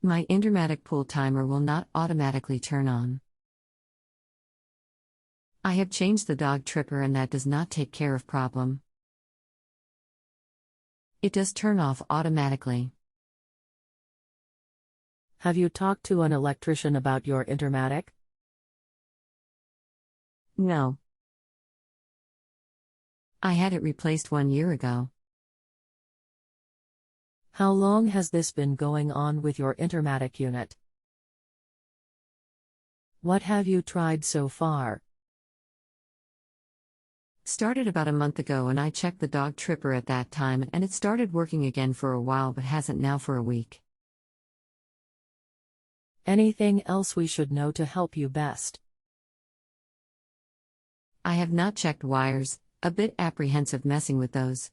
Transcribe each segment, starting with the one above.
My INTERMATIC pool timer will not automatically turn on. I have changed the dog tripper and that does not take care of problem. It does turn off automatically. Have you talked to an electrician about your INTERMATIC? No. I had it replaced 1 year ago. How long has this been going on with your INTERMATIC unit? What have you tried so far? Started about a month ago and I checked the dog tripper at that time and it started working again for a while but hasn't now for a week. Anything else we should know to help you best? I have not checked wires, a bit apprehensive messing with those.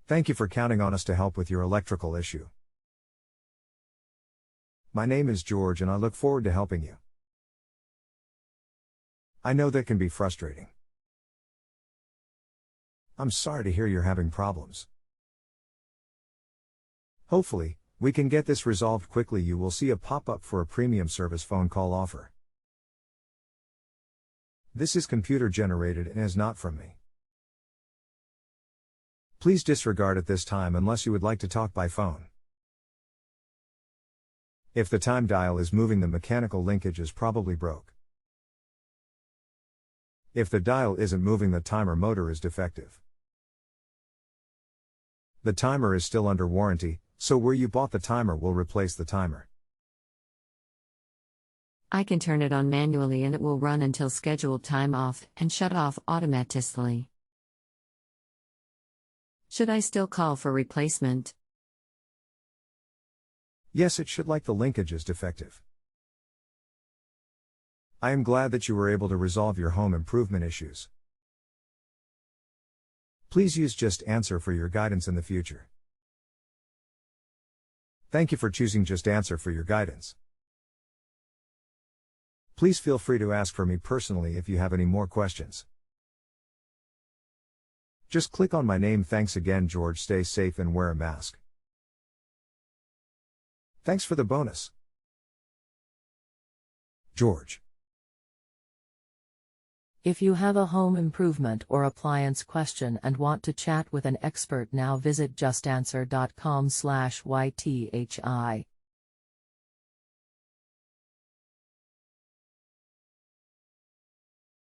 Thank you for counting on us to help with your electrical issue. My name is George and I look forward to helping you. I know that can be frustrating. I'm sorry to hear you're having problems. Hopefully, we can get this resolved quickly. You will see a pop-up for a premium service phone call offer. This is computer generated and is not from me. Please disregard at this time unless you would like to talk by phone. If the time dial is moving, the mechanical linkage is probably broke. If the dial isn't moving, the timer motor is defective. The timer is still under warranty, so where you bought the timer will replace the timer. I can turn it on manually and it will run until scheduled time off and shut off automatically. Should I still call for replacement? Yes, it should, like the linkage is defective. I am glad that you were able to resolve your home improvement issues. Please use JustAnswer for your guidance in the future. Thank you for choosing JustAnswer for your guidance. Please feel free to ask for me personally if you have any more questions. Just click on my name. Thanks again, George. Stay safe and wear a mask. Thanks for the bonus, George. If you have a home improvement or appliance question and want to chat with an expert now, visit justanswer.com/ythi.